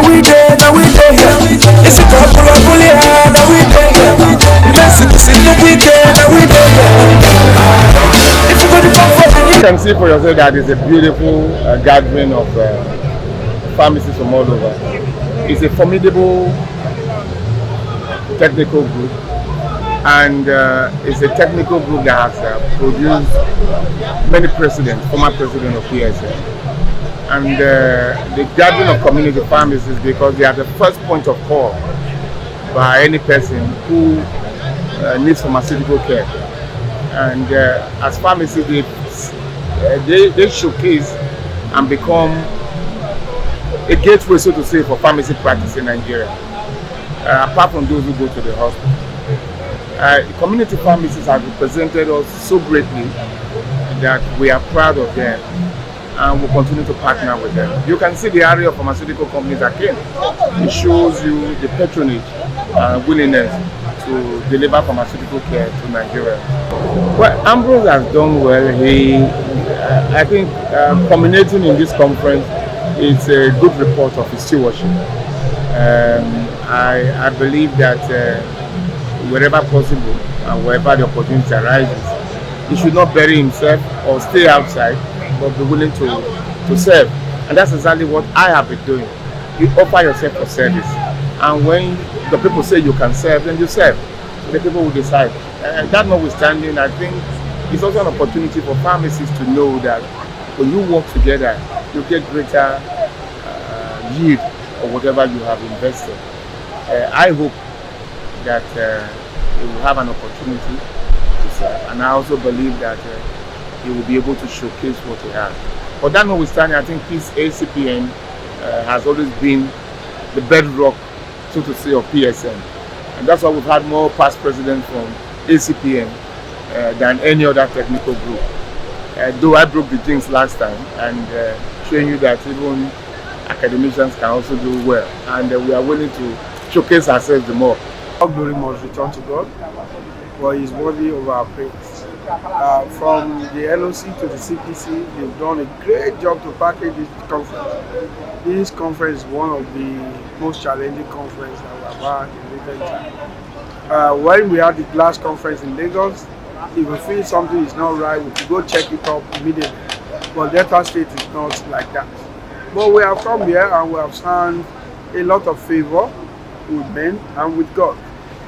now we there here. It's a couple of bully hard, now we there here. Let's no weekend, now we there here. If you go to you can see for yourself that it's a beautiful gathering of pharmacists from all over. It's a formidable technical group, and it's a technical group that has produced many presidents, former president of PSN. And the gathering of community pharmacists, because they are the first point of call by any person who needs pharmaceutical care. And as pharmacists, they showcase and become a gateway, so to say, for pharmacy practice in Nigeria, apart from those who go to the hospital. Community pharmacists have represented us so greatly that we are proud of them, and we'll continue to partner with them. You can see the area of pharmaceutical companies that came. It shows you the patronage and willingness to deliver pharmaceutical care to Nigeria. Well, Ambrose has done well. I think culminating in this conference is a good report of his stewardship. I believe that wherever possible and wherever the opportunity arises, he should not bury himself or stay outside, but be willing to serve. And that's exactly what I have been doing. You offer yourself for service, and when the people say you can serve, then you serve. So the people will decide. That notwithstanding, I think it's also an opportunity for pharmacists to know that when you work together, you get greater yield of whatever you have invested. I hope that he will have an opportunity to serve, and I also believe that he will be able to showcase what he has. But that notwithstanding, I think this ACPN has always been the bedrock, so to say, of PSN, and that's why we've had more past presidents from ACPN than any other technical group. Though I broke the jinx last time, and showing you that even academicians can also do well, and we are willing to showcase ourselves the more. All glory must return to God, for He is worthy of our praise. From the LOC to the CPC, they've done a great job to package this conference. This conference is one of the most challenging conferences that we have had in recent time. When we had the last conference in Lagos, if we feel something is not right, we could go check it up immediately. But Delta State is not like that. But we have come here and we have found a lot of favor with men and with God.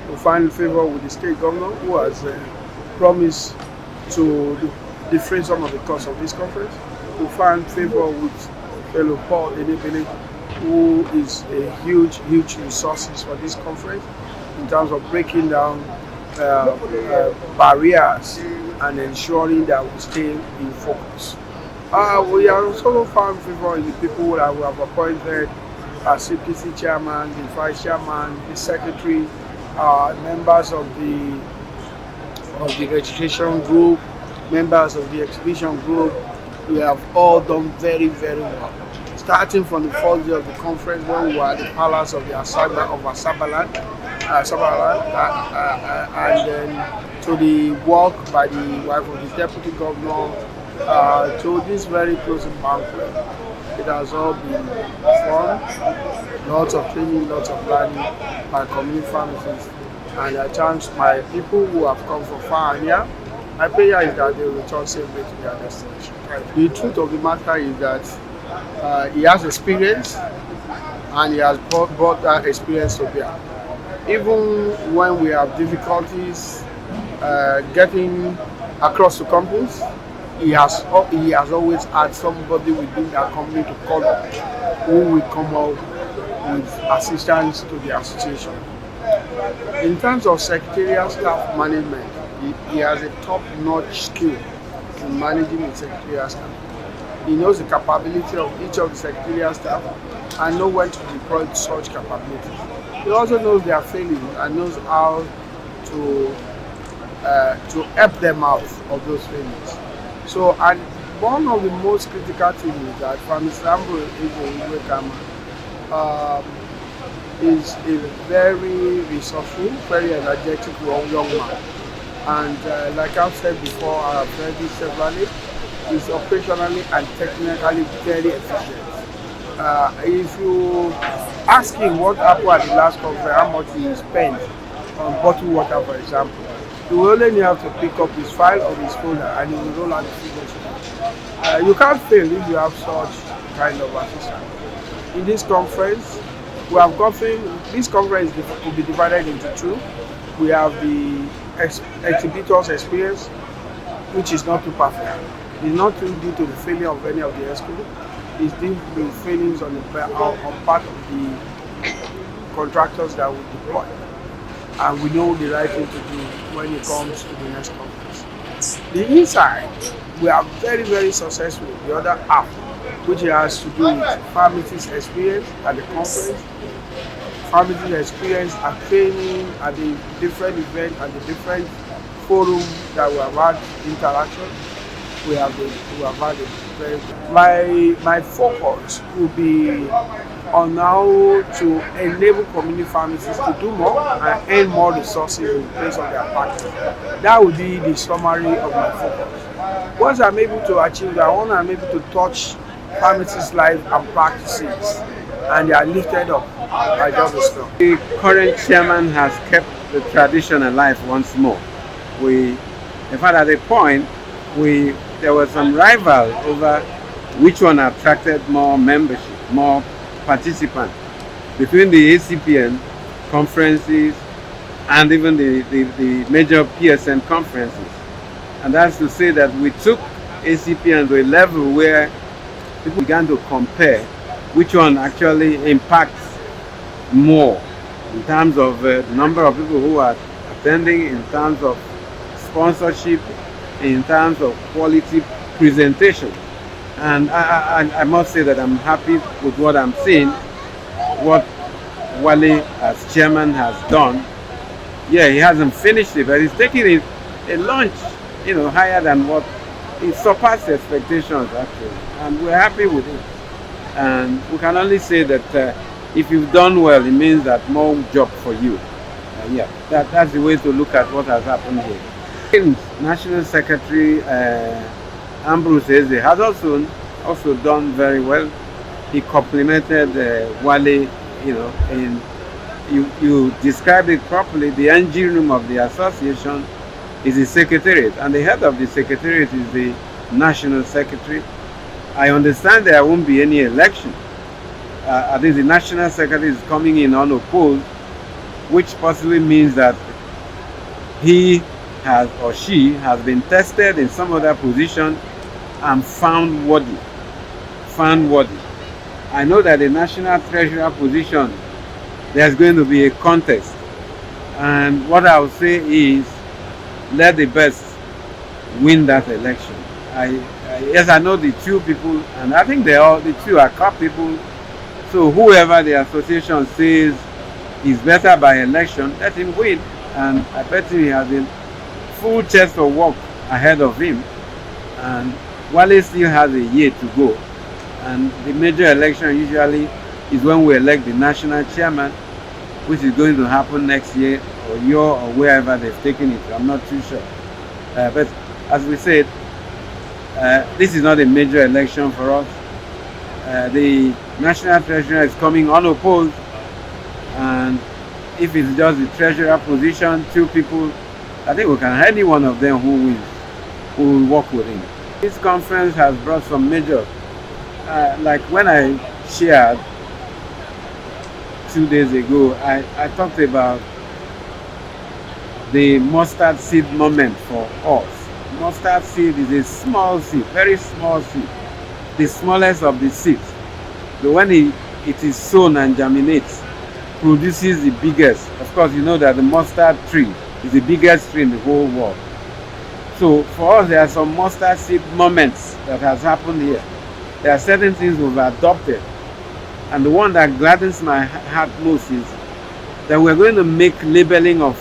We find favor with the state governor, who has promised to defray some of the costs of this conference. We find favor with fellow Paul Edebele, who is a huge resources for this conference in terms of breaking down barriers and ensuring that we stay in focus. We have also found favor in the people that we have appointed as CPC chairman, the vice chairman, the secretary, members of the registration group, members of the exhibition group. We have all done very well. Starting from the first day of the conference, when we were at the palace of the ASABA, and then to the walk by the wife of the deputy governor, to this very closing banquet. It has all been fun, lots of training, lots of learning by community pharmacists. And I challenge my people who have come from far and near. My prayer is that they will return safely to their destination. The truth of the matter is that he has experience, and he has brought that experience to bear. Even when we have difficulties getting across to companies, he has always had somebody within that company to call on, who will come out with assistance to the association. In terms of secretarial staff management, he has a top-notch skill in managing the secretarial staff. He knows the capability of each of the secretarial staff and knows when to deploy such capabilities. He also knows their failings and knows how to help them out of those failings. So, and one of the most critical things is that Pharmacist Ambrose is a very resourceful, very energetic young man. And like I've said before, I've said this severally, is operationally and technically very efficient. ask him what happened at the last conference, how much he spent on bottled water, for example. He will only have to pick up his file or his folder and he will roll out the figures. You can't fail if you have such kind of assistant. In this conference, we have gotten, this conference will be divided into two. We have the exhibitors experience, which is not too perfect. It's not due to the failure of any of the exhibitors. It's due to failings on part of the contractors that we deploy. And we know the right thing to do when it comes to the next conference. The inside, we are very, very successful. The other half, which has to do with pharmacists' experience at the conference, pharmacists' experience at training, at the different events, at the different forums that we have had interaction. We have had a very good. My focus will be on how to enable community pharmacists to do more and earn more resources in place of their partners. That would be the summary of my focus. Once I'm able to achieve that, once I'm able to touch pharmacists' lives and practices, and they are lifted up by job well. The current chairman has kept the tradition alive once more. In fact, at a point, there was some rival over which one attracted more membership, more participants between the ACPN conferences and even the major PSN conferences. And that's to say that we took ACPN to a level where people began to compare which one actually impacts more in terms of the number of people who are attending, in terms of sponsorship, in terms of quality presentation. And I must say that I'm happy with what I'm seeing, what Wale as chairman has done. Yeah, he hasn't finished it, but he's taking a launch, higher than what it surpassed expectations actually, and we're happy with it. And we can only say that if you've done well, it means that more job for you. Yeah, that's the way to look at what has happened here. National Secretary Ambrose Eze has also done very well. He complimented Wale, and you described it properly. The engine room of the association is the secretariat, and the head of the secretariat is the national secretary. I understand there won't be any election. I think the national secretary is coming in unopposed, which possibly means that he has or she has been tested in some other position and found worthy. I know that the national treasurer position, there's going to be a contest, and what I would say is let the best win that election. Yes, I know the two people, and I think the two are cup people. So whoever the association says is better by election, let him win. And I bet he has a full chest of work ahead of him. And Wale still has a year to go. And the major election usually is when we elect the national chairman, which is going to happen next year or wherever they've taken it. I'm not too sure. But as we said, this is not a major election for us. The national treasurer is coming unopposed, and if it's just the treasurer position, two people, I think we can any one of them who wins, who will work with him. This conference has brought some major, like when I shared 2 days ago, I talked about the mustard seed moment for us. Mustard seed is a small seed, very small seed, the smallest of the seeds. So when it is sown and germinates, produces the biggest. Of course, you know that the mustard tree is the biggest tree in the whole world. So for us, there are some mustard seed moments that has happened here. There are certain things we've adopted, and the one that gladdens my heart most is that we're going to make labeling of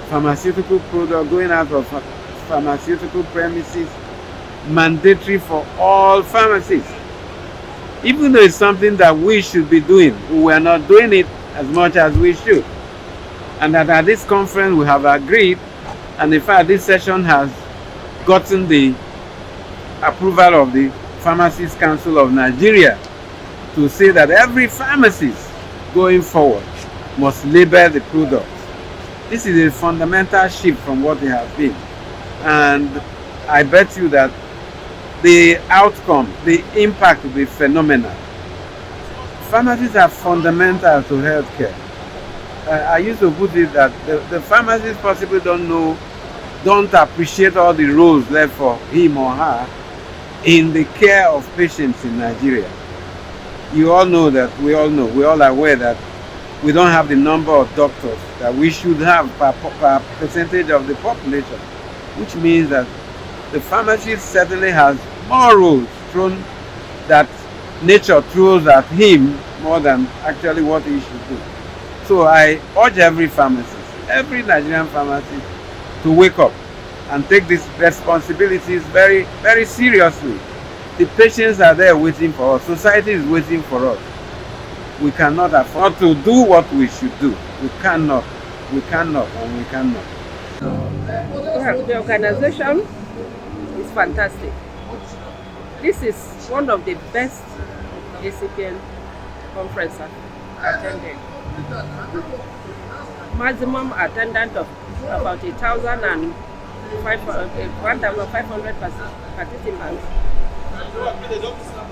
pharmaceutical product going out of pharmaceutical premises mandatory for all pharmacies. Even though it's something that we should be doing, we are not doing it as much as we should. And that at this conference we have agreed, and in fact this session has gotten the approval of the Pharmacists Council of Nigeria to say that every pharmacist going forward must label the products. This is a fundamental shift from what they have been. And I bet you that the outcome, the impact will be phenomenal. Pharmacies are fundamental to healthcare. I used to put it that the pharmacists possibly don't appreciate all the roles left for him or her in the care of patients in Nigeria. You all know that, we all are aware that we don't have the number of doctors that we should have per percentage of the population, which means that the pharmacist certainly has more roles thrown that nature throws at him more than actually what he should do. So I urge every pharmacist, every Nigerian pharmacist, to wake up and take these responsibilities very, very seriously. The patients are there waiting for us. Society is waiting for us. We cannot afford to do what we should do. We cannot, and we cannot. Well, the organization is fantastic. This is one of the best ACPN conferences I've attended. Maximum attendance of about 1,500 participants.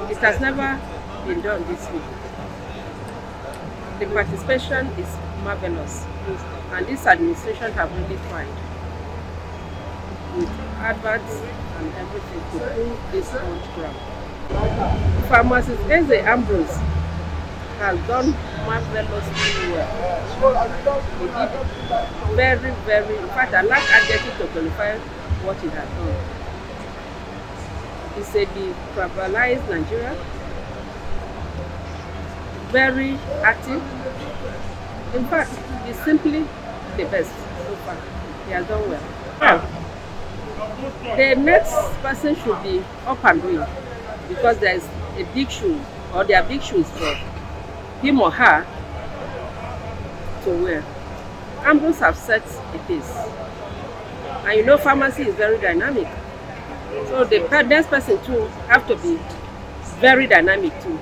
It has never been done this way. The participation is marvelous, and this administration have really tried with adverts and everything to pull this on ground. Pharmacist Eze Ambrose has done marvelously well. He did very, in fact, I lack adjective to qualify what he has done. He said he travelized Nigeria, very active. In fact, he's simply the best so far. He has done well. The next person should be up and doing, because there is a big shoe, or there are big shoes for him or her to wear. Ambrose have set a pace. And you know, pharmacy is very dynamic. So the next person too have to be very dynamic too,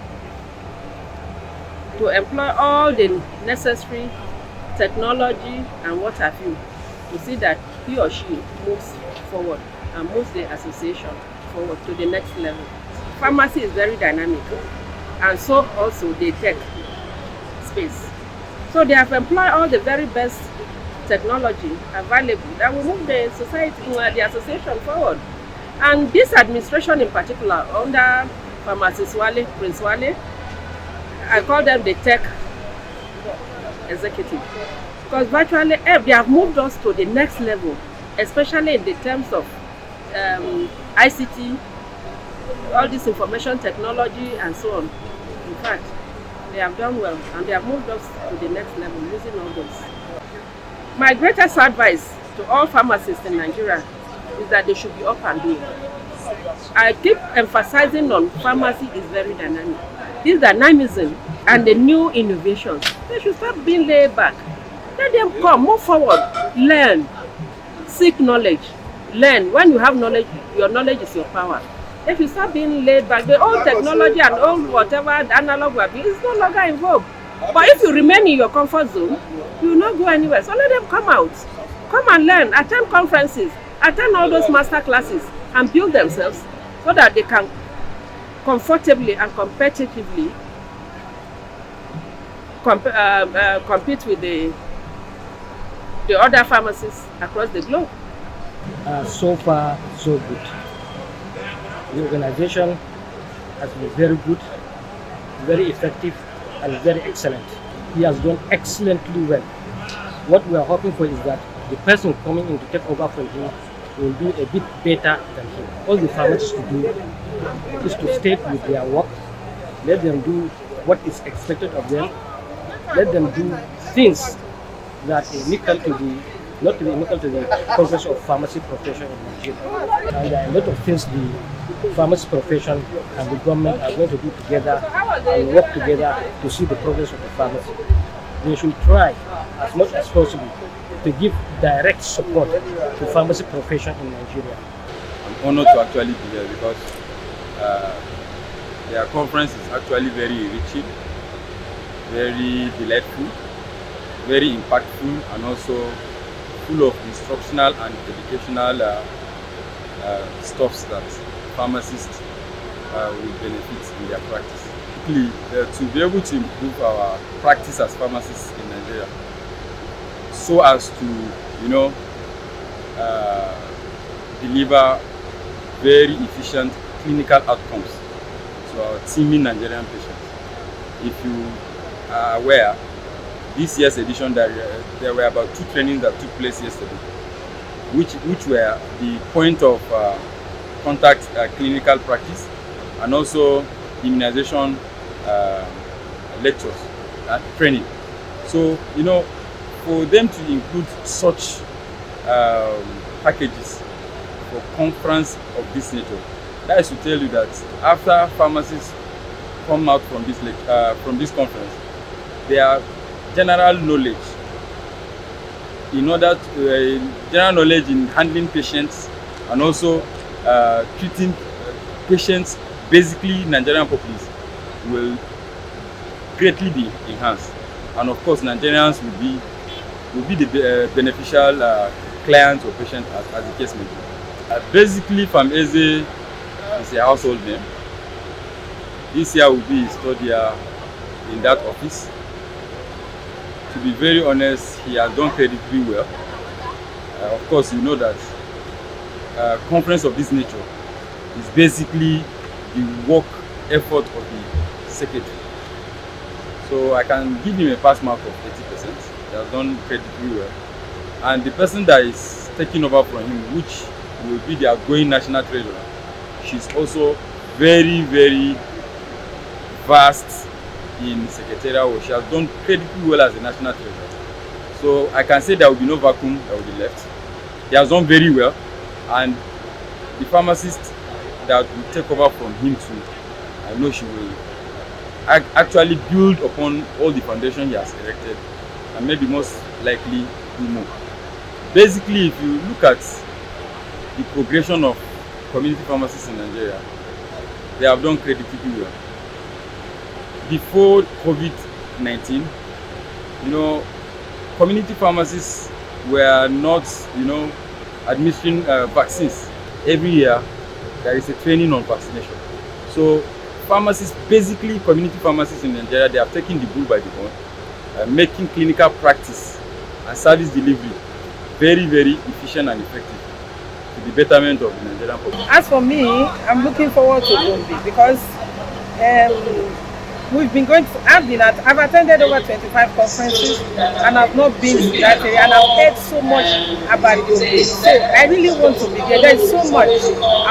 to employ all the necessary technology and what have you, to see that he or she moves forward and moves the association forward to the next level. Pharmacy is very dynamic, and so also the tech space. So they have employed all the very best technology available that will move the society, the association forward. And this administration in particular, under Pharmacist Wale, Prince Wale, I call them the tech executive, because virtually they have moved us to the next level, especially in the terms of ICT, all this information technology and so on. In fact, they have done well, and they have moved us to the next level using all those. My greatest advice to all pharmacists in Nigeria is that they should be up and doing. I keep emphasizing on pharmacy is very dynamic. This dynamism and the new innovations, they should start being laid back. Let them come, move forward, learn, seek knowledge, learn. When you have knowledge, your knowledge is your power. If you start being laid back, the old technology and old whatever analog will be is no longer in vogue. But if you remain in your comfort zone, you will not go anywhere. So let them come out, come and learn, attend conferences, attend all those master classes, and build themselves so that they can comfortably and competitively compete with the other pharmacists across the globe. So far, so good. The organization has been very good, very effective, and very excellent. He has done excellently well. What we are hoping for is that the person coming in to take over from him will do a bit better than him. All the pharmacists to do is to stay with their work, let them do what is expected of them, let them do things that are equal to the, not to be equal to the progress of pharmacy profession in Nigeria. And there are a lot of things the pharmacy profession and the government are going to do together and work together to see the progress of the pharmacy. They should try as much as possible to give direct support to pharmacy profession in Nigeria. I'm honored to actually be here because their conference is actually very enriching, very delightful, very impactful, and also full of instructional and educational stuffs that pharmacists will benefit in their practice. To be able to improve our practice as pharmacists in Nigeria, so as to, you know, deliver very efficient clinical outcomes to our teeming Nigerian patients. If you are aware, this year's edition, there were about 2 trainings that took place yesterday, which were the point of contact clinical practice, and also immunization lectures training. So, you know, for them to include such packages for conference of this nature, that is to tell you that after pharmacists come out from this conference, their general knowledge general knowledge in handling patients, and also treating patients, basically Nigerian populace, will greatly be enhanced. And of course, Nigerians will be the beneficial clients or patients, as the case may be. Basically, Pharmacists is a household name. This year will be his 3rd year in that office. To be very honest, he has done incredibly well. Of course, you know that conference of this nature is basically the work effort of the secretary. So I can give him a pass mark of 80%. He has done incredibly well. And the person that is taking over from him, which will be the outgoing national treasurer, she's also very, very vast in secretarial work. She has done incredibly well as a national treasurer. So I can say there will be no vacuum that will be left. He has done very well, and the pharmacist that will take over from him too, I know she will actually build upon all the foundation he has erected, and maybe most likely do more. Basically, if you look at the progression of community pharmacists in Nigeria, they have done incredibly well. Before COVID-19, you know, community pharmacists were not, you know, administering vaccines. Every year there is a training on vaccination. So pharmacists, basically community pharmacists in Nigeria, they have taken the bull by the horn, making clinical practice and service delivery very, very efficient and effective to the betterment of the Nigerian population. As for me, I'm looking forward to Gombe because I've attended over 25 conferences, and I've not been to that area, and I've heard so much about Gombe. So I really want to be there. There's so much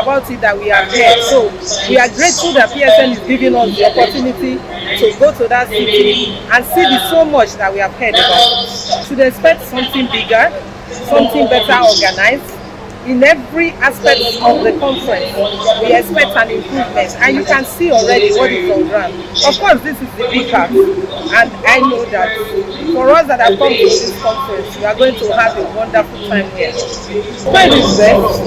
about it that we have heard. So we are grateful that PSN is giving us the opportunity to go to that city and see the so much that we have heard about. Should expect something bigger, something better organized. In every aspect of the conference, we expect an improvement, and you can see already what is on ground. Of course, this is the big part, and I know that for us that have come to this conference, we are going to have a wonderful time here. Quite is best.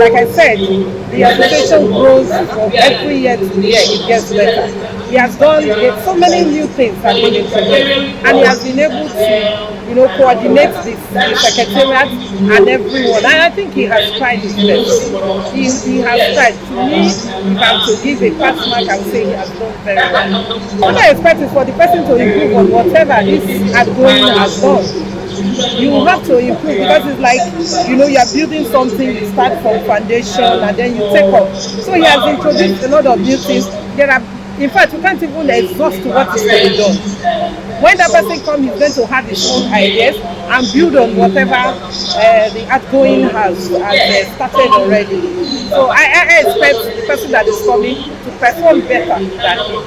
Like I said, the association grows from every year to year, it gets better. He has done so many new things have been introduced, and he has been able to, you know, coordinate the secretariat and everyone. And I think he has tried his best. He has tried. To me, if I'm to give a pass mark, I would say he has done very well. What I expect is for the person to improve on whatever this outgoing has done. You have to improve, because it's like, you know, you are building something, you start from foundation and then you take off. So he has introduced a lot of new things. In fact, we can't even exhaust what is to be done. When that person comes, he's going to have his own ideas and build on whatever the outgoing has started already. So I expect the person that is coming to perform better than him.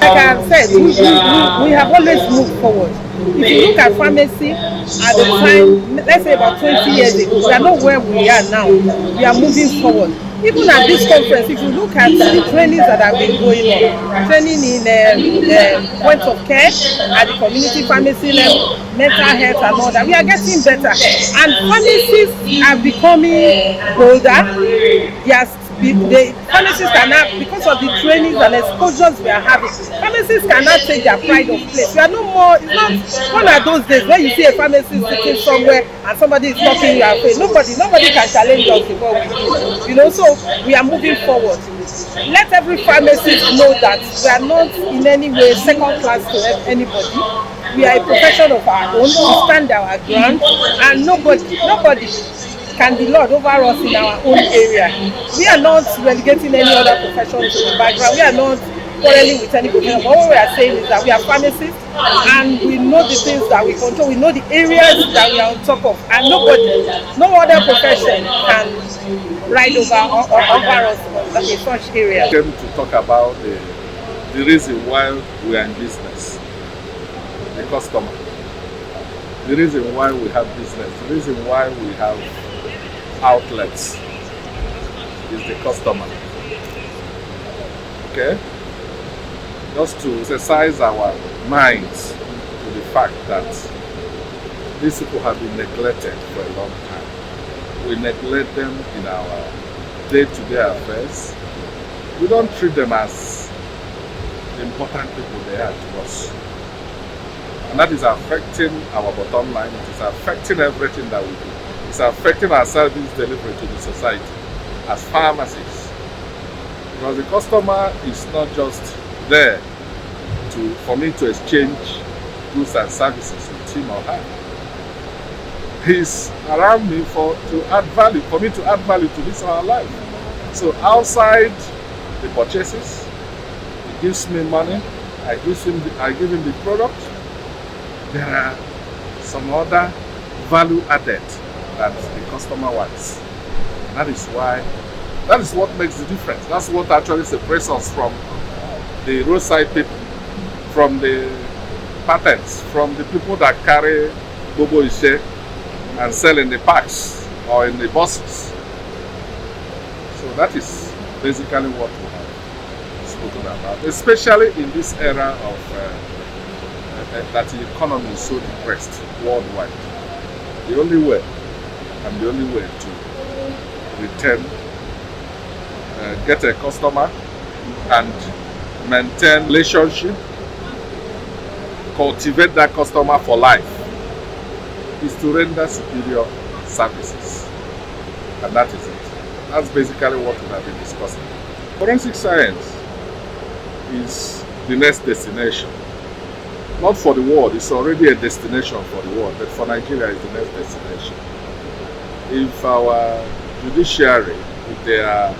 Like I have said, we have always moved forward. If you look at pharmacy at the time, let's say about 20 years ago, we are not where we are now. We are moving forward. Even at this conference, if you look at the trainings that have been going on, training in point of care at the community pharmacy level, mental health and all that, we are getting better. And pharmacists are becoming bolder. They are the pharmacists cannot, because of the trainings and exposures we are having, pharmacists cannot take their pride of place. We are no more, it's not one of those days where you see a pharmacist sitting somewhere and somebody is talking you away. Nobody can challenge us in what we do. You know, so we are moving forward. Let every pharmacist know that we are not in any way second class to anybody. We are a profession of our own. We stand our ground, and nobody can be lord over us in our own area. We are not relegating any other profession to the background. We are not quarreling with any profession. But what we are saying is that we are pharmacists, and we know the things that we control. We know the areas that we are on top of, and no other profession can ride over us in such areas. I came to talk about the reason why we are in business. The customer. The reason why we have business, the reason why we have outlets is the customer. Okay? Just to exercise our minds to the fact that these people have been neglected for a long time. We neglect them in our day-to-day affairs. We don't treat them as the important people they are to us. And that is affecting our bottom line. It is affecting everything that we do. It's affecting our service delivery to the society as pharmacists. Because the customer is not just there for me to exchange goods and services with him or her. He's around me for me to add value to his or her life. So outside the purchases, he gives me money, I give him the product. There are some other value added that the customer wants. And that is what makes the difference. That's what actually separates us from the roadside people, from the patents, from the people that carry bobo ishe and sell in the packs or in the buses. So that is basically what we have spoken about, especially in this era of that the economy is so depressed worldwide. The only way to return, get a customer and maintain relationship, cultivate that customer for life, is to render superior services. And that is it. That's basically what we have been discussing. Forensic science is the next destination. Not for the world, it's already a destination for the world, but for Nigeria it's the next destination. If our judiciary, if they are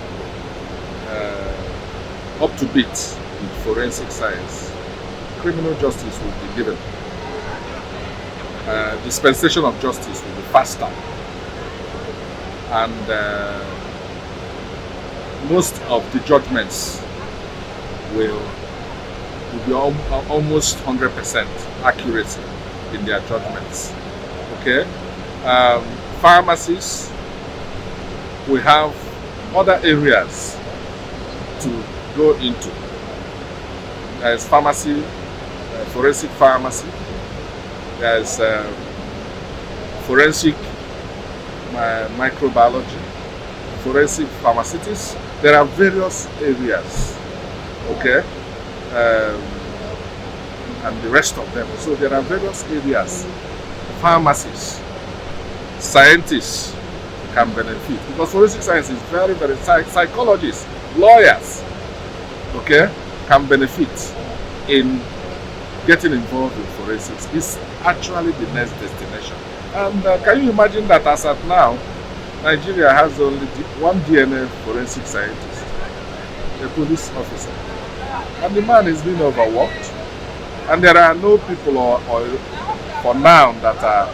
up to beat with forensic science, criminal justice will be given. Dispensation of justice will be faster. And most of the judgments will be almost 100% accuracy in their judgments. Okay? Pharmacies, we have other areas to go into. There's pharmacy, forensic pharmacy, there's forensic microbiology, forensic pharmaceutics. There are various areas, okay, and the rest of them. So there are various areas. Pharmacists, scientists can benefit, because forensic science is very, very, psychologists, lawyers, okay, can benefit in getting involved in forensics. It's actually the next destination. And can you imagine that as at now, Nigeria has only one DNA forensic scientist, a police officer. And the man is being overworked. And there are no people for now that are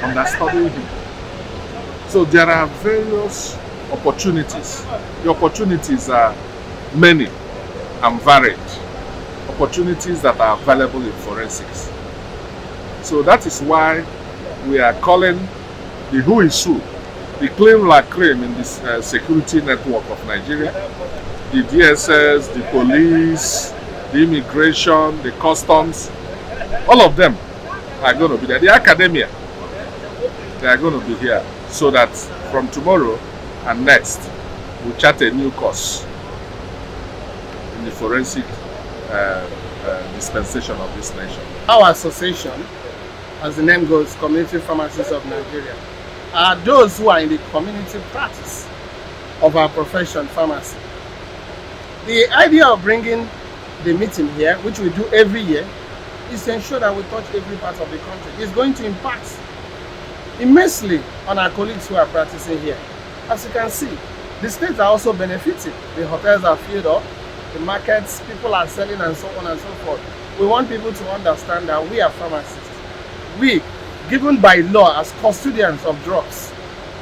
understudying him. So there are various opportunities. The opportunities are many and varied. Opportunities that are available in forensics. So that is why we are calling the who is who, the claim la crème in this security network of Nigeria, the DSS, the police, the immigration, the customs, all of them are going to be there. The academia, they are going to be here, so that from tomorrow and next, will chart a new course in the forensic dispensation of this nation. Our association, as the name goes, Community Pharmacists of Nigeria, are those who are in the community practice of our profession, pharmacy. The idea of bringing the meeting here, which we do every year, is to ensure that we touch every part of the country. It's going to impact immensely on our colleagues who are practicing here. As you can see, the states are also benefiting. The hotels are filled up, the markets, people are selling, and so on and so forth. We want people to understand that we are pharmacists. We, given by law as custodians of drugs,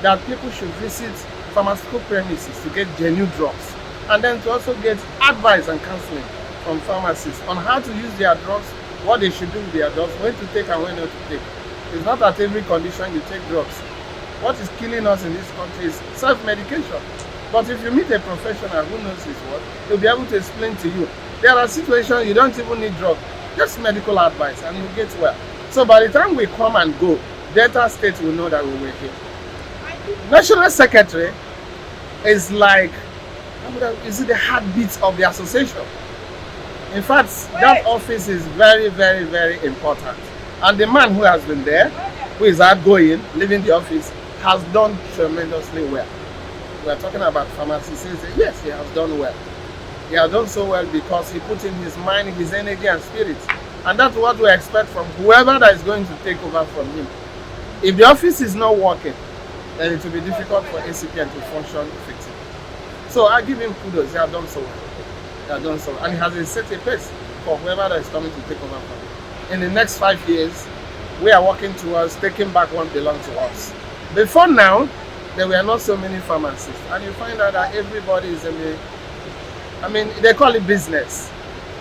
that people should visit pharmaceutical premises to get genuine drugs, and then to also get advice and counseling from pharmacists on how to use their drugs, what they should do with their drugs, when to take and when not to take. It's not at every condition you take drugs. What is killing us in this country is self-medication. But if you meet a professional who knows his work, he'll be able to explain to you. There are situations you don't even need drugs, just medical advice, and you get well. So by the time we come and go, Delta State will know that we were here. National Secretary is like, is it the heartbeat of the association? In fact, that office is very, very, very important. And the man who has been there, who is outgoing, leaving the office, has done tremendously well. We are talking about pharmacists. Yes, he has done well. He has done so well because he put in his mind, his energy and spirit. And that's what we expect from whoever that is going to take over from him. If the office is not working, then it will be difficult for ACPN to function effectively. So I give him kudos. He has done so well. He has done so well. And he has set a pace for whoever that is coming to take over from him. In the next 5 years, we are working towards taking back what belongs to us. Before now, there were not so many pharmacists. And you find out that everybody is in the, they call it business.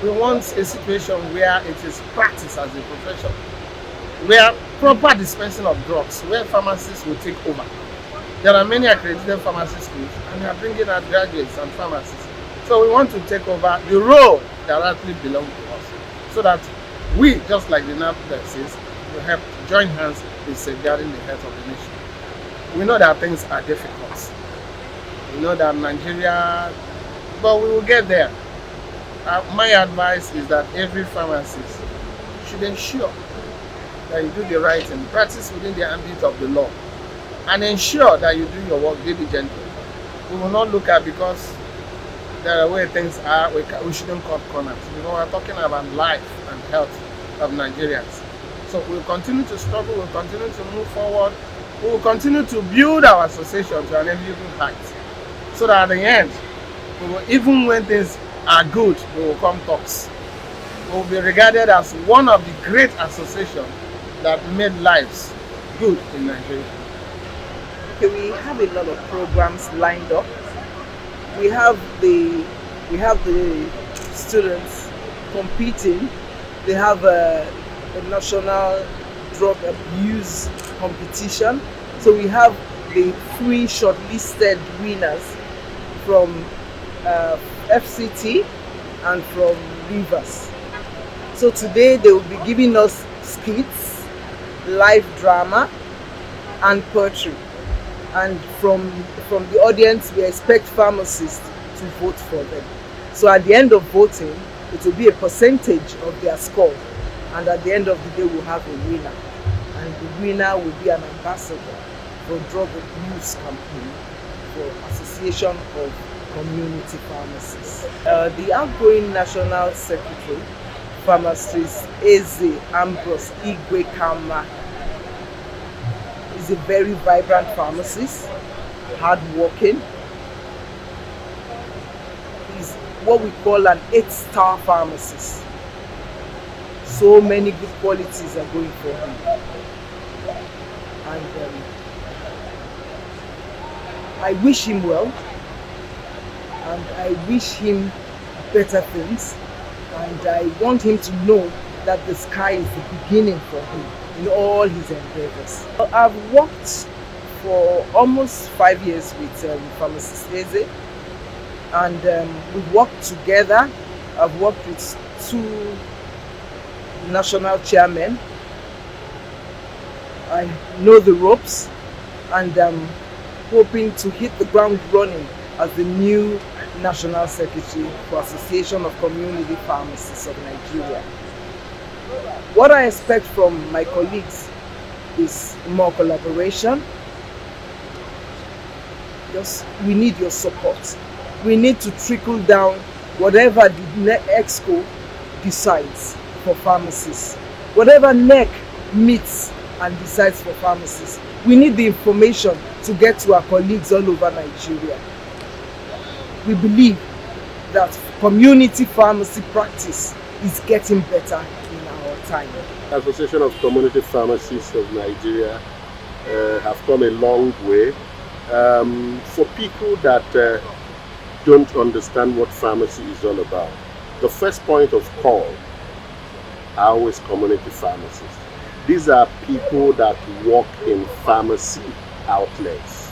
We want a situation where it is practice as a profession, where proper dispensing of drugs, where pharmacists will take over. There are many accredited pharmacy schools, and we are bringing out graduates and pharmacists. So we want to take over the role that actually belongs to us, so that we, just like the NAP says, will help join hands in safeguarding the health of the nation. We know that things are difficult. We know that Nigeria, but we will get there. My advice is that every pharmacist should ensure that you do the right thing, practice within the ambit of the law, and ensure that you do your work diligently. We will not look at, because there are where things are, we shouldn't cut corners. We're talking about life and health of Nigerians. So we'll continue to struggle, we'll continue to move forward, we will continue to build our association to an enviable height, so that at the end, we will, even when things are good, we will come talks. We will be regarded as one of the great associations that made lives good in Nigeria. Okay, we have a lot of programs lined up. We have the students competing. They have a national drug abuse competition. So we have the 3 shortlisted winners from FCT and from Rivers. So today they will be giving us skits, live drama, and poetry. And from the audience, we expect pharmacists to vote for them. So at the end of voting, it will be a percentage of their score. And at the end of the day, we'll have a winner. And the winner will be an ambassador for drug abuse campaign for Association of Community Pharmacists. The outgoing National Secretary, Pharmacist Eze Ambrose Igwekama, is a very vibrant pharmacist, hardworking. He's what we call an 8-star pharmacist. So many good qualities are going for him. And I wish him well, and I wish him better things, and I want him to know that the sky is the beginning for him in all his endeavors. I've worked for almost 5 years with Pharmacist Eze, and we've worked together. I've worked with 2 national chairmen. I know the ropes, and I'm hoping to hit the ground running as the new National Secretary for Association of Community Pharmacists of Nigeria. What I expect from my colleagues is more collaboration. We need your support. We need to trickle down whatever the EXCO decides for pharmacists. Whatever NEC meets and decides for pharmacists. We need the information to get to our colleagues all over Nigeria. We believe that community pharmacy practice is getting better in our time. The Association of Community Pharmacists of Nigeria have come a long way. For people that don't understand what pharmacy is all about, the first point of call are always community pharmacists. These are people that work in pharmacy outlets.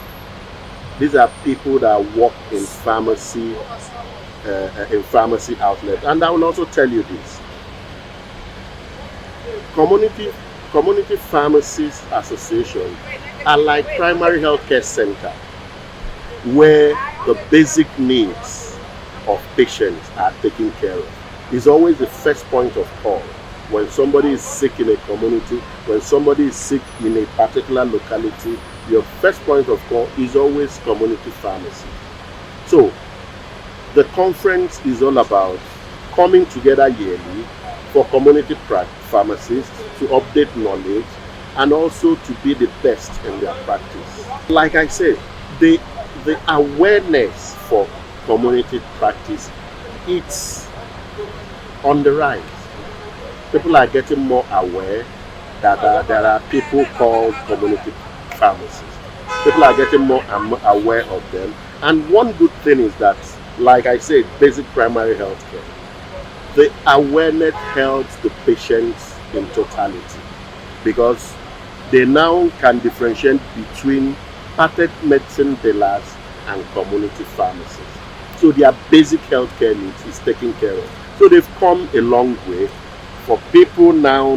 These are people that work in pharmacy outlets. And I will also tell you this. Community Pharmacists Association are like primary healthcare center where the basic needs of patients are taken care of. It's always the first point of call. When somebody is sick in a community, when somebody is sick in a particular locality, your first point of call is always community pharmacy. So, the conference is all about coming together yearly for community pharmacists to update knowledge and also to be the best in their practice. Like I said, the awareness for community practice, it's on the rise. People are getting more aware that there are people called community pharmacists. People are getting more aware of them. And one good thing is that, like I said, basic primary health care. The awareness helps the patients in totality because they now can differentiate between patent medicine dealers and community pharmacists. So their basic healthcare needs is taken care of. So they've come a long way. For people now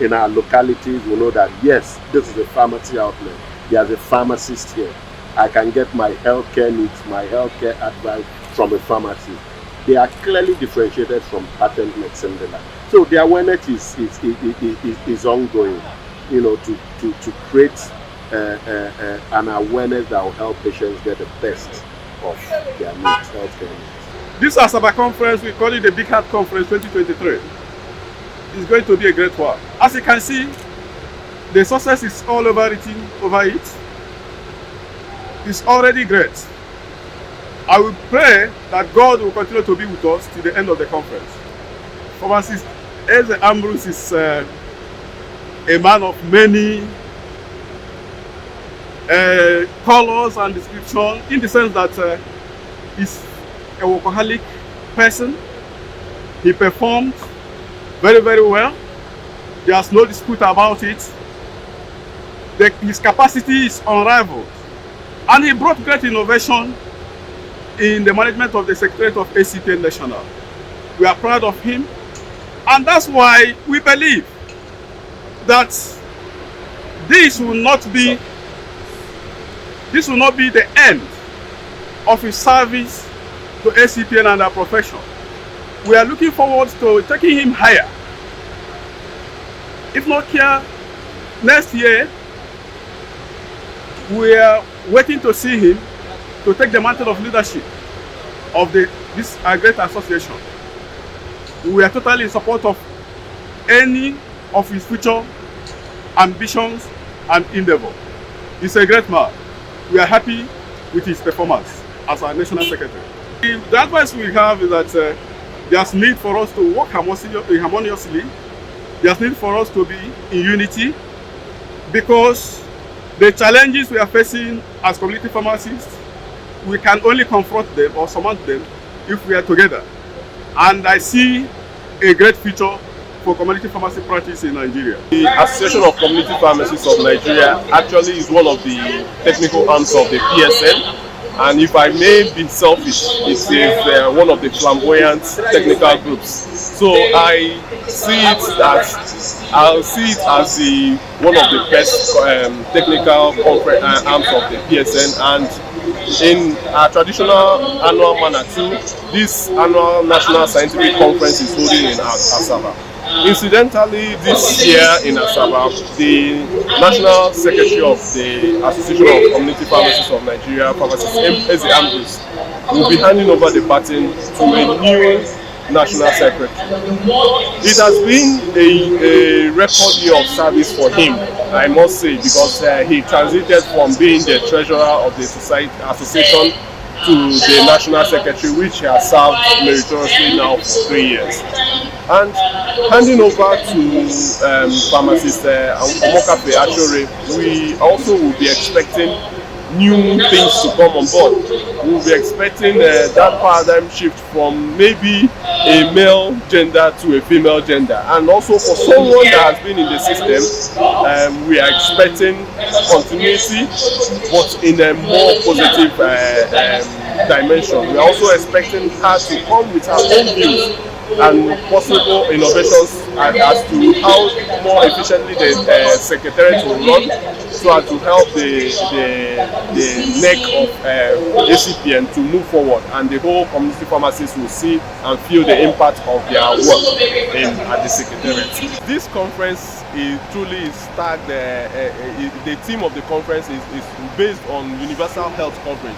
in our localities who know that yes, this is a pharmacy outlet. There's a pharmacist here. I can get my healthcare needs, my healthcare advice from a pharmacist. They are clearly differentiated from patent medicine dealer. So the awareness is ongoing, to create an awareness that will help patients get the best of their needs, healthcare needs. This ASABA conference, we call it the Big Heart Conference 2023. It's going to be a great one. As you can see, the success is all written over it. It's already great. I will pray that God will continue to be with us till the end of the conference. Pharmacist Ambrose is a man of many colors and description, in the sense that he's a workaholic person. He performed very, very well. There's no dispute about it. His capacity is unrivaled. And he brought great innovation in the management of the Secretariat of ACPN National. We are proud of him. And that's why we believe that this will not be the end of his service to ACPN and our profession. We are looking forward to taking him higher. If not here, next year, we are waiting to see him to take the mantle of leadership of this great association. We are totally in support of any of his future ambitions and endeavor. He's a great man. We are happy with his performance as our national secretary. The advice we have is that there's need for us to work harmoniously. There's need for us to be in unity, because the challenges we are facing as community pharmacists, we can only confront them or surmount them if we are together. And I see a great future for community pharmacy practice in Nigeria. The Association of Community Pharmacists of Nigeria actually is one of the technical arms of the PSN. And if I may be selfish, it is one of the flamboyant technical groups. So I see it as one of the best technical arms of the PSN, and In our traditional annual manner too, this annual National Scientific Conference is holding in ASABA. Incidentally, this year in ASABA, the National Secretary of the Association of Community Pharmacists of Nigeria, Pharmacists, ASABA, will be handing over the baton to a new National Secretary. It has been a record year of service for him, I must say, because he transited from being the treasurer of the association to the National Secretary, which he has served meritoriously now for 3 years. And handing over to Pharmacist Omokafe Achore, we also will be expecting new things to come on board. We will be expecting that paradigm shift from maybe a male gender to a female gender, and also for someone that has been in the system, we are expecting continuity, but in a more positive dimension. We are also expecting her to come with her own views and possible innovations as to how more efficiently the secretariat will run, so as to help the neck of ACPN to move forward, and the whole community pharmacists will see and feel the impact of their work at the secretariat. This conference truly tagged, the theme of the conference is based on universal health coverage,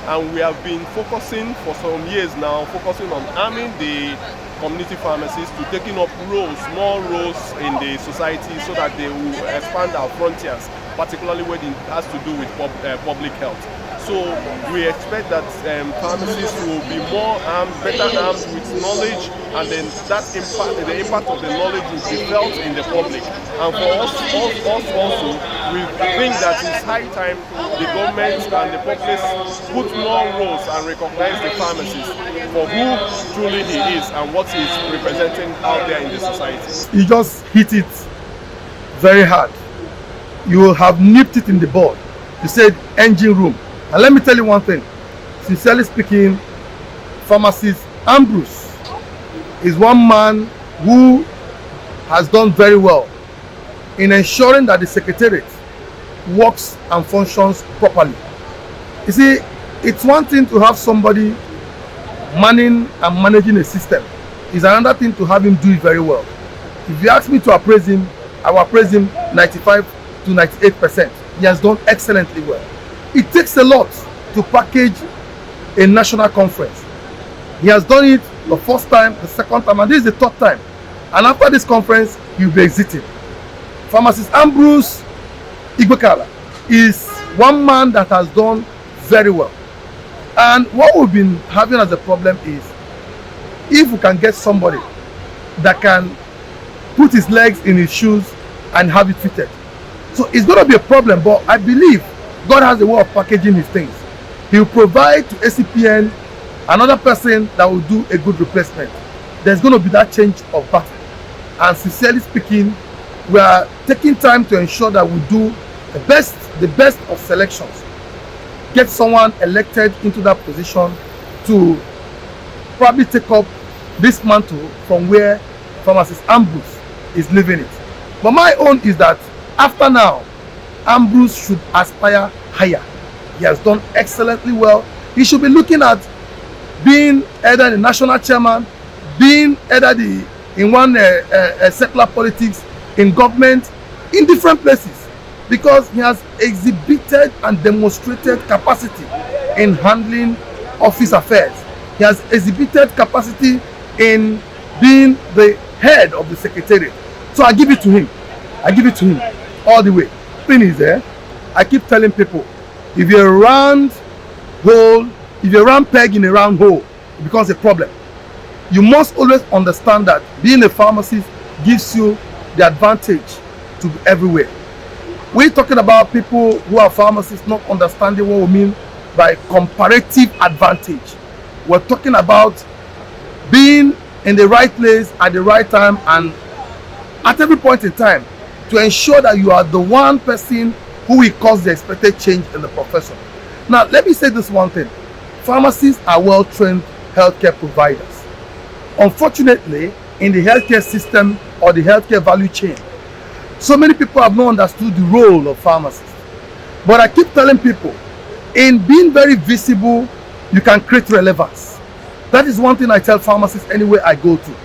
and we have been focusing for some years now, focusing on arming the community pharmacists to taking up roles, small roles in the society, so that they will expand our frontiers, particularly when it has to do with public health. So we expect that pharmacists will be more armed, better armed with knowledge, and then that the impact of the knowledge will be felt in the public. And for us also, we think that it's high time the government and the public put more roles and recognize the pharmacist for who truly he is and what he is representing out there in the society. You just hit it very hard. You will have nipped it in the bud. You said engine room. And let me tell you one thing, sincerely speaking, Pharmacist Ambrose is one man who has done very well in ensuring that the secretariat works and functions properly. You see, it's one thing to have somebody manning and managing a system. It's another thing to have him do it very well. If you ask me to appraise him, I will appraise him 95 to 98%. He has done excellently well. It takes a lot to package a national conference. He has done it the first time, the second time, and this is the third time. And after this conference, he will be exiting. Pharmacist Ambrose Igbekala is one man that has done very well. And what we've been having as a problem is, if we can get somebody that can put his legs in his shoes and have it fitted. So it's going to be a problem, but I believe God has a way of packaging his things. He will provide to ACPN another person that will do a good replacement. There's going to be that change of battle. And sincerely speaking, we are taking time to ensure that we do the best of selections. Get someone elected into that position to probably take up this mantle from where Pharmacist Ambrose is leaving it. But my own is that after now, Ambrose should aspire higher. He has done excellently well. He should be looking at being either the national chairman, being either in one secular politics, in government, in different places, because he has exhibited and demonstrated capacity in handling office affairs. He has exhibited capacity in being the head of the secretariat. So I give it to him. I give it to him all the way. Thing is, I keep telling people, if you're a round hole, if you're a round peg in a round hole, it becomes a problem. You must always understand that being a pharmacist gives you the advantage to be everywhere. We're talking about people who are pharmacists not understanding what we mean by comparative advantage. We're talking about being in the right place at the right time and at every point in time to ensure that you are the one person who will cause the expected change in the profession. Now, let me say this one thing. Pharmacists are well-trained healthcare providers. Unfortunately, in the healthcare system or the healthcare value chain, so many people have not understood the role of pharmacists. But I keep telling people, In being very visible, you can create relevance. That is one thing I tell pharmacists anywhere I go to.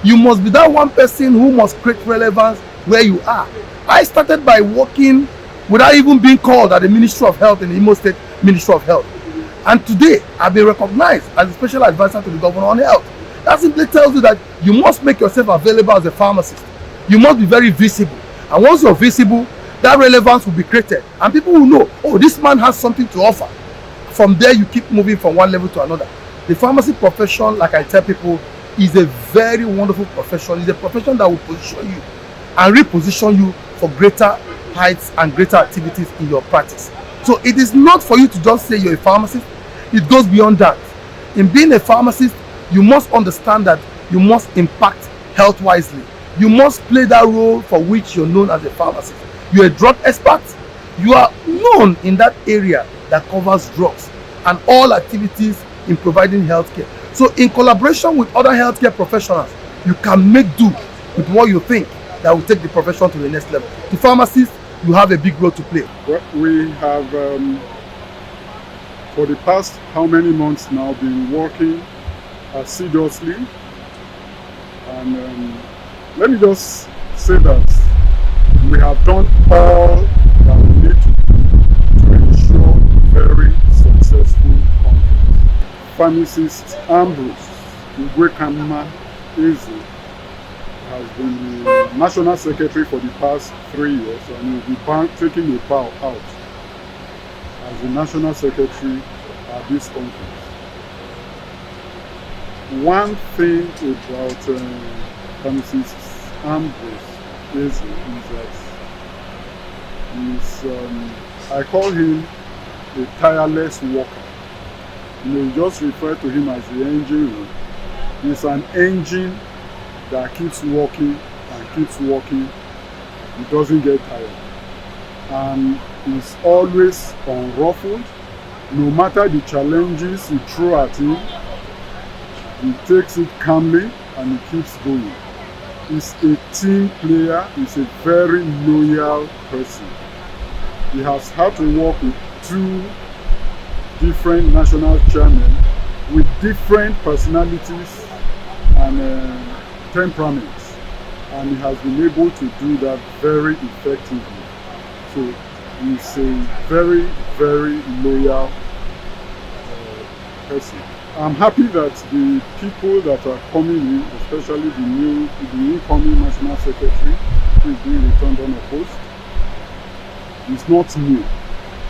You must be that one person who must create relevance where you are. I started by working without even being called at the Ministry of Health in the Imo State Ministry of Health. And today, I've been recognized as a special advisor to the governor on health. That simply tells you that you must make yourself available as a pharmacist. You must be very visible. And once you're visible, that relevance will be created. And people will know, oh, this man has something to offer. From there, you keep moving from one level to another. The pharmacy profession, like I tell people, is a very wonderful profession. It's a profession that will position you and reposition you for greater heights and greater activities in your practice. So it is not for you to just say you're a pharmacist. It goes beyond that. In being a pharmacist, you must understand that you must impact health wisely. You must play that role for which you're known as a pharmacist. You're a drug expert. You are known in that area that covers drugs and all activities in providing healthcare. So in collaboration with other healthcare professionals, you can make do with what you think that will take the profession to the next level. The pharmacists, you have a big role to play. Well, we have, for the past how many months now, been working assiduously. And let me just say that we have done all that we need to ensure very successful conference. Pharmacist Ambrose Igwekama Eze has been the National Secretary for the past 3 years, and will be taking a bow out as the National Secretary at this conference. One thing about Pharmacist Ambrose Eze is that I call him a tireless worker. You just refer to him as the engine room. He's an engine that keeps working and keeps working. He doesn't get tired. And he's always unruffled. No matter the challenges you throw at him, he takes it calmly and he keeps going. He's a team player. He's a very loyal person. He has had to work with 2 different national chairmen with different personalities and temperaments, and he has been able to do that very effectively. So he's a very, very loyal person. I'm happy that the people that are coming in, especially the incoming National Secretary, who is being returned unopposed, is not new.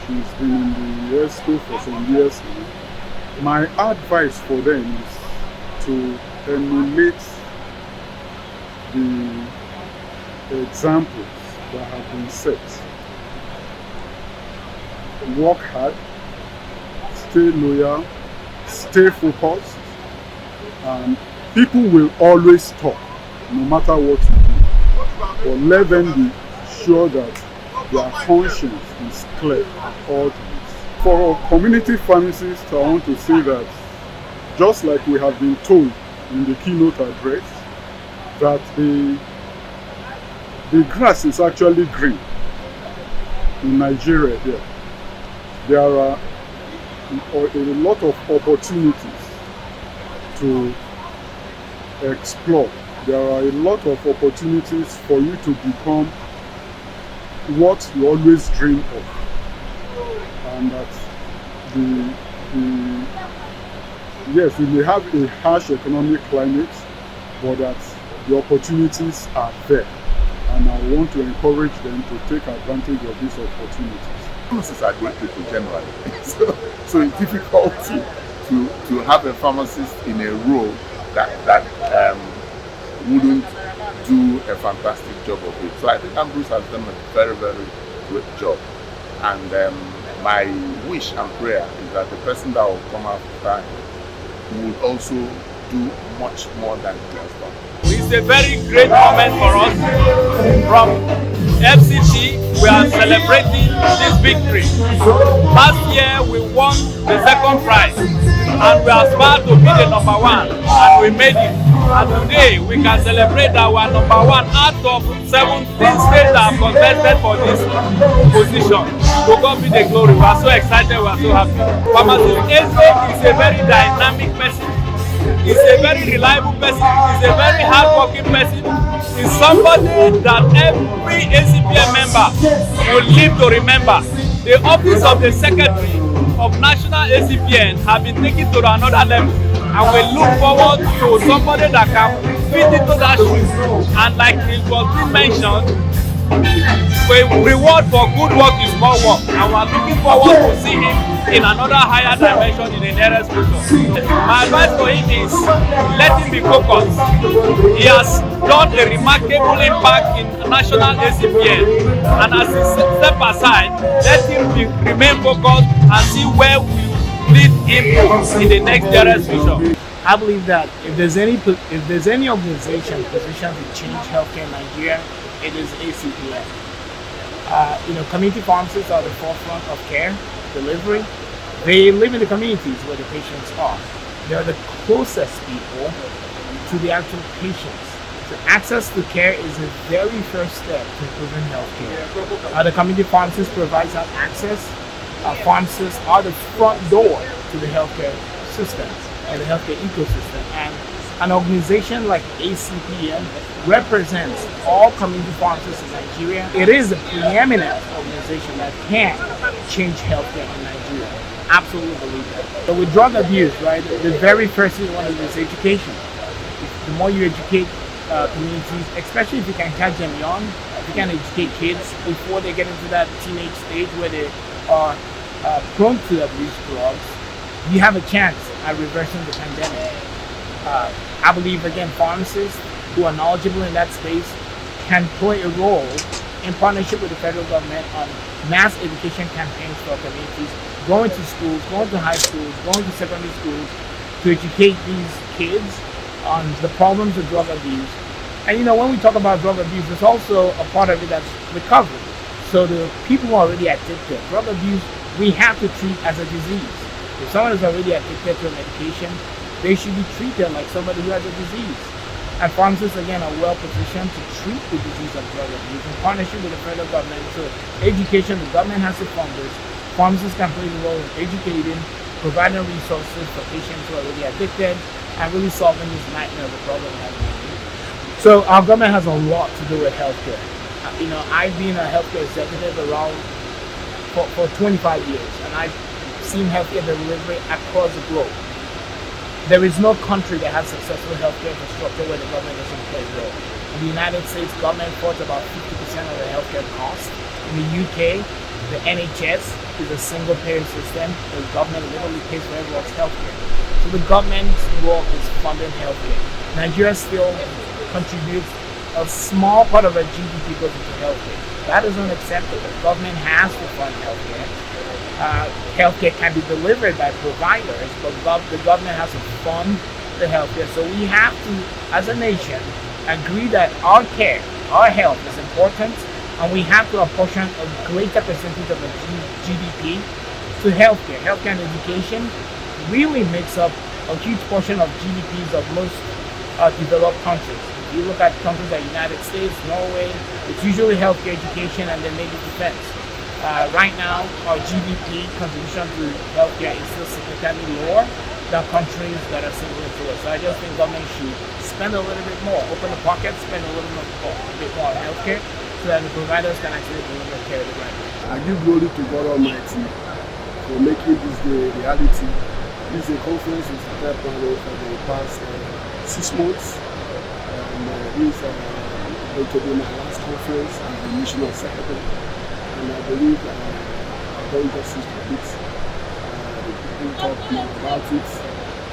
She's been in the ESCO for some years now. My advice for them is to emulate the examples that have been set. Work hard, stay loyal, stay focused, and people will always talk, no matter what you do. But let them be sure that their conscience is clear at all times. For community pharmacists, I want to say that just like we have been told in the keynote address, that the grass is actually green in Nigeria here. There are a lot of opportunities to explore. There are a lot of opportunities for you to become what you always dream of, and that yes, we may have a harsh economic climate, but that the opportunities are there, and I want to encourage them to take advantage of these opportunities. Pharmacists are great people generally, so it's difficult to have a pharmacist in a role that wouldn't do a fantastic job of it. So I think Ambrose has done a very, very great job. And my wish and prayer is that the person that will come after him will also do much more than he has done. It's a very great moment for us. From FCT, we are celebrating this victory. Last year, we won the second prize, and we aspired to be the number 1, and we made it. And today we can celebrate that we are number 1 out of 17 states that have contested for this position. To God be the glory. We are so excited, we are so happy. Pharmacist Eze is a very dynamic person. He's a very reliable person. He's a very hardworking person. He's somebody that every ACPN member will live to remember. The office of the Secretary of National ACPN have been taken to another level, and we look forward to somebody that can fit into that shoe. And like it was being mentioned, reward for good work is more work, and we are looking forward to see him in another higher dimension in the nearest future. My advice to him is let him be focused. He has done a remarkable impact in national ACPN, and as he step aside, let him remain focused and see where we lead him in the next nearest future. I believe that if there's any organization positioned to change healthcare in Nigeria, it is ACPN. Community pharmacists are the forefront of care delivery. They live in the communities where the patients are. They're the closest people to the actual patients. So access to care is the very first step to improving healthcare. The community pharmacists provide that access. Pharmacists are the front door to the healthcare system and the healthcare ecosystem. And an organization like ACPN represents all community pharmacists in Nigeria. It is a preeminent organization that can change healthcare in Nigeria. Absolutely believe that. But with drug abuse, right, the very first thing you want to do is education. The more you educate communities, especially if you can catch them young, if you can educate kids before they get into that teenage stage where they are prone to abuse drugs, you have a chance at reversing the pandemic. I believe, again, pharmacists who are knowledgeable in that space can play a role in partnership with the federal government on mass education campaigns for communities, going to schools, going to high schools, going to secondary schools to educate these kids on the problems of drug abuse. And when we talk about drug abuse, there's also a part of it that's recovery. So the people who are already addicted, drug abuse, we have to treat as a disease. If someone is already addicted to a medication, they should be treated like somebody who has a disease. And pharmacists, again, are well positioned to treat the disease of drug abuse in partnership with the federal government. So education, the government has to fund this. Pharmacists can play the role in educating, providing resources for patients who are already addicted, and really solving this nightmare of the problem we have. So our government has a lot to do with healthcare. I've been a healthcare executive around for 25 years, and I've seen healthcare delivery across the globe. There is no country that has successful healthcare infrastructure where the government doesn't play a role. In the United States, government funds about 50% of the healthcare cost. In the UK, the NHS is a single payer system. The government literally pays for everyone's healthcare. So the government's role is funding healthcare. Nigeria still contributes a small part of our GDP goes into healthcare. That is unacceptable. The government has to fund healthcare. Healthcare can be delivered by providers, but the government has to fund the healthcare. So we have to, as a nation, agree that our care, our health is important, and we have to apportion a greater percentage of the GDP to healthcare. Healthcare and education really makes up a huge portion of GDPs of most developed countries. If you look at countries like the United States, Norway, it's usually healthcare, education, and then maybe defense. Right now, our GDP contribution to healthcare is still significantly lower than countries that are similar to us. So I just think government should spend a little bit more, open the pocket, spend a little bit more on healthcare, so that the providers can actually deliver care to the right way. I give glory to God Almighty for making this day a reality. This is a conference we started planning for the past 6 months. This is going to be my last conference as the national secretary. And I believe I've done justice to it. People talk more about it.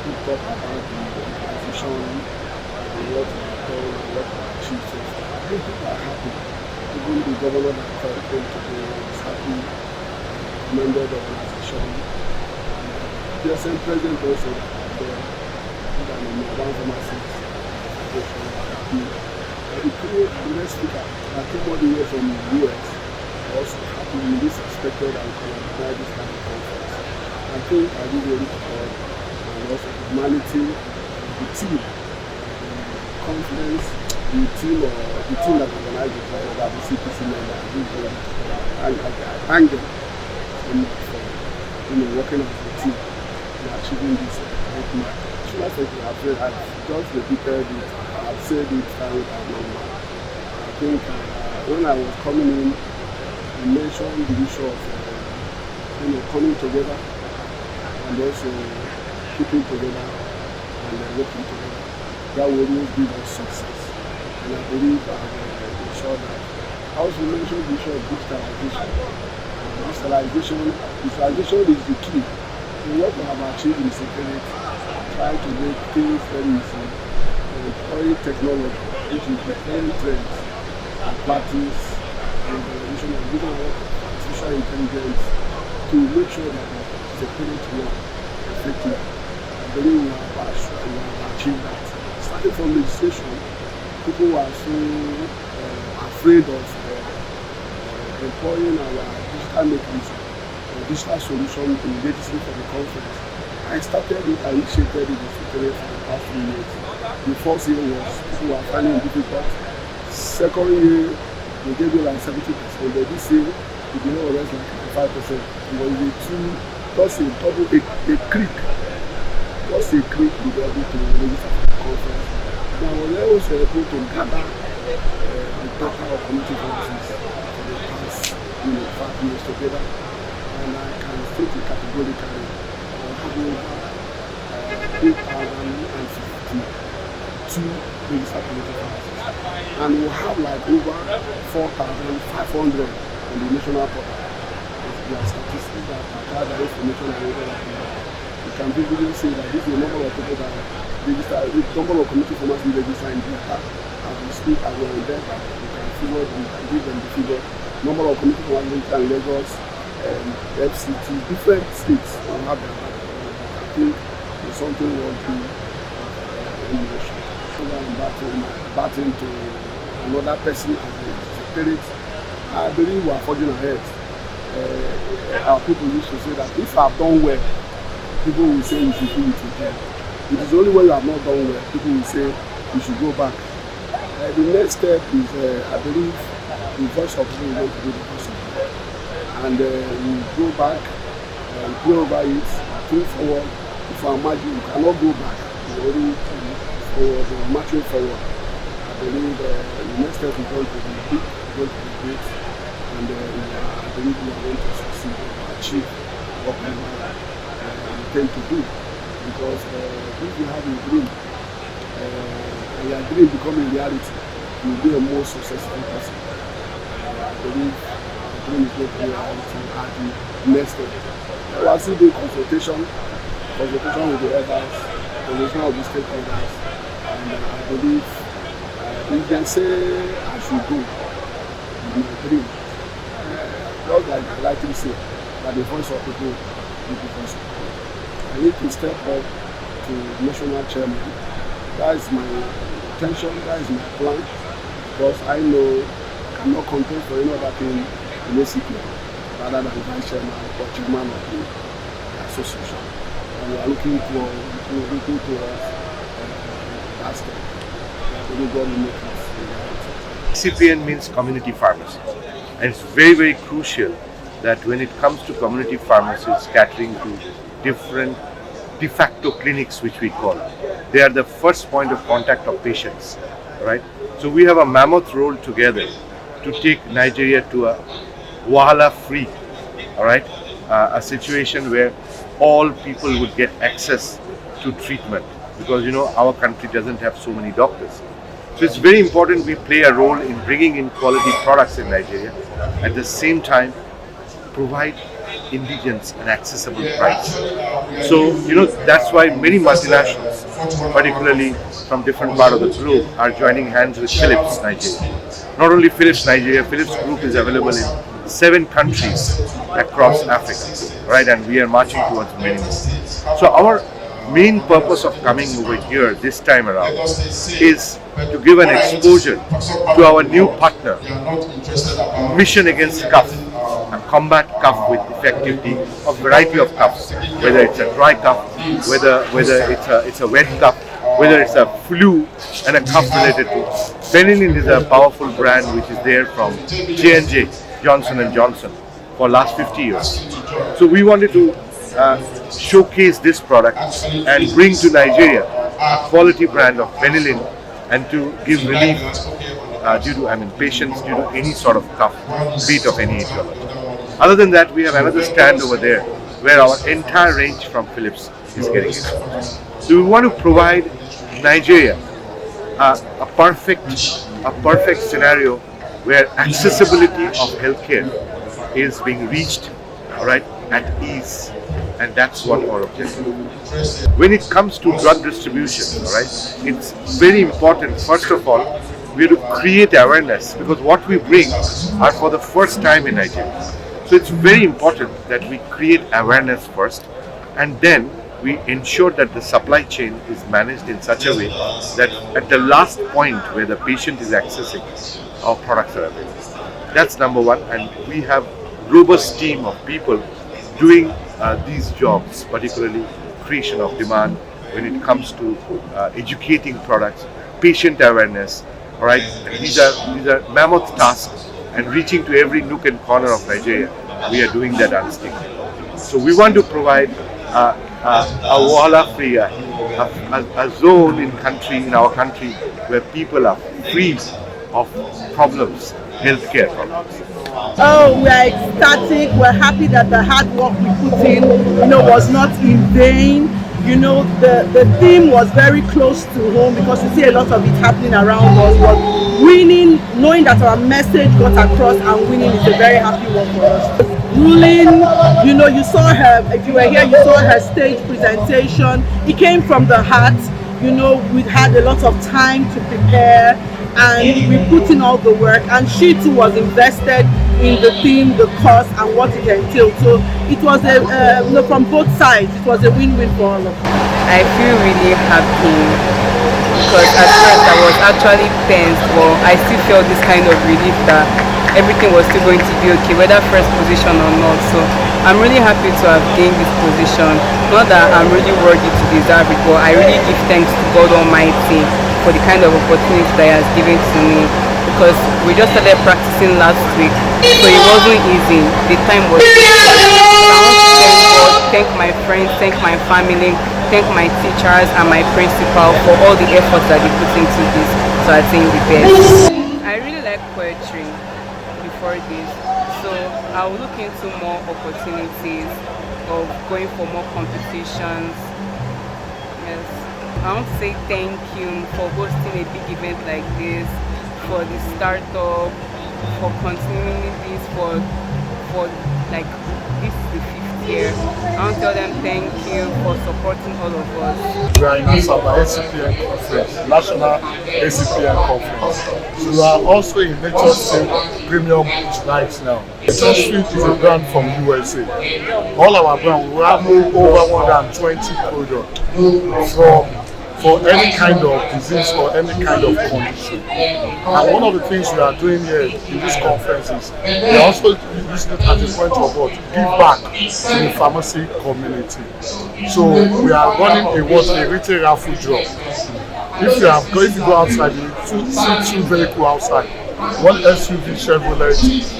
People talk about the organization and what we've done and what we've achieved so far. People are happy. Even the governor that came today is happy. Commended the organization. The PSN president also there. And the one pharmacist. The next speaker, I came all the way from the US. Also happy with this expected and collaborative this kind of conference. I think I really to God and also humanity, the team, conference, the team that organized the conference, that the CPC member, I thank them so much for working as a team and achieving this great mark. I've just repeated it, I've said it time and number. I think when I was coming in, I mentioned the issue of coming together and also keeping together and working together. That will always give us success. And I believe I've ensured that. I also mentioned the issue of digitalization. Digitalization is the key. So what we have achieved in security, trying to make things very easy, employing technology, which is different trends and practice, and the using artificial intelligence to make sure that the security work effectively. I believe we have achieved that. Starting from legislation, people are so afraid of employing our digital mechanism, digital solution immediately for the conference. I initiated it in Secretariat for the past 3 years. The first year was people were finding it difficult. Second year, they gave you like 70%, but this year, it did not rest like 5%. It was just a click. Just a click to be able to register for the conference. And I was also able to gather the data of community policies for the past 5 years together. And I can state it categorically. I have over 8,052 registered community policies. And we have like over 4,500 on the national portal. There are statistics that are the information available. You can visually see that this is the number of people that register, the number of community pharmacists registered in data as we speak, as we are in there. You can figure, you can give them the figure. Number of community pharmacists in Lagos, FCT, different states will have their data. I think it's something we want to innovation. So I'm battling to another person as a spirit. I believe we are forging ahead. Our people used to say that if I've done well, people will say you should do it again. It is only when you have not done well, people will say you should go back. The next step is, I believe, the voice of people want to do the voice of people. And we go back, pray over it, think forward. If I imagine, you cannot go back. You already forward, marching forward. I believe the next step is going to be big, going to be great. And I believe we are going to succeed and achieve what we intend to do. Because if you have a dream, and your dream becoming reality, you will be a more successful person. I believe our dream is going to be reality at the next step. I will still do consultation with the others, consultation of the stakeholders, and I believe if they say I should go with my dream, just like I like to say, that the voice of people is the voice of people. I need to step up to national chairman. That is my intention, that is my plan, because I know I cannot contest for any other thing in ACPN rather than vice chairman or chairman of the association. And we are looking towards that step. I believe God will make us. ACPN means community pharmacy. And it's very, very crucial that when it comes to community pharmacies catering to different de facto clinics, which we call, they are the first point of contact of patients, right? So we have a mammoth role together to take Nigeria to a wahala-free, all right, a situation where all people would get access to treatment, because our country doesn't have so many doctors. So it's very important we play a role in bringing in quality products in Nigeria, at the same time provide indigents an accessible price. So that's why many multinationals, particularly from different parts of the globe, are joining hands with Philips Nigeria. Not only Philips Nigeria, Philips Group is available in 7 countries across Africa, right? And we are marching towards many more. So our main purpose of coming over here this time around is to give an exposure to our new partner, Mission Against Cough, and combat cough with effectively a variety of coughs, whether it's a dry cough, whether it's a wet cough, whether it's a flu and a cough related to. Benylin is a powerful brand which is there from J&J, Johnson & Johnson, for last 50 years. So we wanted to showcase this product and bring to Nigeria a quality brand of Benylin and to give relief due to patients due to any sort of cough, be it of any etiology. Other than that, we have another stand over there where our entire range from Philips is getting exposed. So we want to provide Nigeria a perfect scenario where accessibility of healthcare is being reached, right, at ease, and that's what our objective is. When it comes to drug distribution, right, it's very important. First of all, we have to create awareness because what we bring are for the first time in Nigeria. So it's very important that we create awareness first, and then we ensure that the supply chain is managed in such a way that at the last point where the patient is accessing, our products are available. That's number one, and we have robust team of people doing these jobs, particularly creation of demand when it comes to educating products, patient awareness. All right, and these are mammoth tasks, and reaching to every nook and corner of Nigeria, we are doing that unstintingly. So we want to provide a walla-free, a zone in our country where people are free of problems, healthcare problems. Oh, we are ecstatic. We're happy that the hard work we put in, was not in vain. The theme was very close to home because we see a lot of it happening around us. But winning, knowing that our message got across and winning is a very happy one for us. Ruling, you saw her, if you were here, you saw her stage presentation. It came from the heart. We had a lot of time to prepare and we put in all the work, and she too was invested in the theme, the cost, and what it entailed. So it was from both sides, it was a win-win for all of us. I feel really happy because at first I was actually tensed, but I still felt this kind of relief that everything was still going to be okay, whether first position or not. So I'm really happy to have gained this position. Not that I'm really worthy to deserve it, but I really give thanks to God Almighty for the kind of opportunity that He has given to me, because we just started practicing last week, so it wasn't easy. The time was difficult. So I want to thank God, thank my friends, thank my family, thank my teachers and my principal for all the efforts that they put into this to attain the best. I really like poetry before this, so I will look into more opportunities of going for more competitions. Yes. I want to say thank you for hosting a big event like this, for the startup, for continuing this, for like this is the 5th year. I want to tell them thank you for supporting all of us. We are in ASABA ACPN conference, National ACPN conference. So we are also in Nature's Premium right now. Nature's is a brand from USA. All our brands, we have over 120 products for any kind of disease or any kind of condition. And one of the things we are doing here in this conference is we are also using it as a point of what give back to the pharmacy community. So we are running a retail raffle draw. If you go outside, you see two vehicles outside. One SUV Chevrolet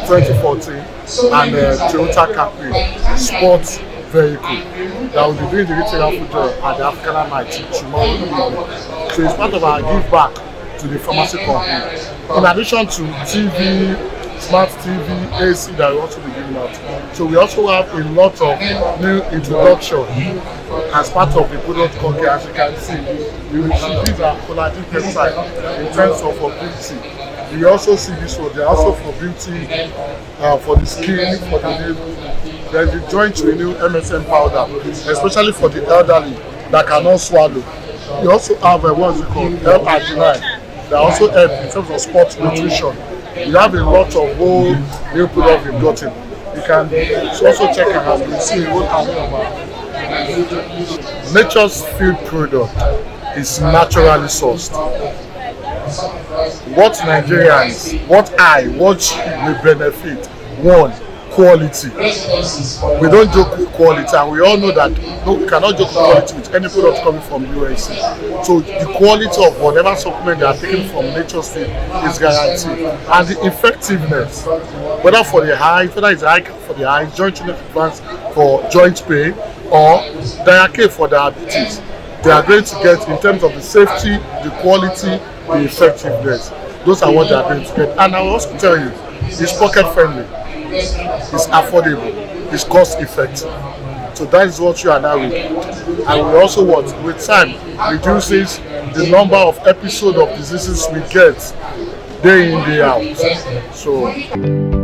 2014 and Toyota Capri sports vehicle that will be doing the retail raffle draw at the African night tomorrow evening. So it's part of our give back to the pharmacy company. In addition to TV, smart TV, AC that we also be giving out. So we also have a lot of new introduction as part of the product conquer. As you can see, these are collagen peptide in terms of beauty. We also see this one, they're also for beauty, for the skin, for the nail. There's the joint renew MSM powder, especially for the elderly that cannot swallow. We also have what's it called, L-arginine, that also help in terms of sports nutrition. We have a lot of whole new products we've gotten. You can also check it out. You see what Nature's Field product is naturally sourced. What Nigerians, what you will benefit, one, quality. We don't joke with quality, and we all know that we cannot joke with quality with any product coming from USA. So the quality of whatever supplement they are taking from nature's field is guaranteed, and the effectiveness, whether for the eyes, whether it's eye for the eyes, joint advance for joint pain, or Diacare for diabetes, they are going to get in terms of the safety, the quality, the effectiveness. Those are what they are going to get. And I will also tell you, it's pocket friendly, it's affordable, it's cost effective. So that is what you and I will do. And we also want, with time, reduces the number of episodes of diseases we get day in, day out. So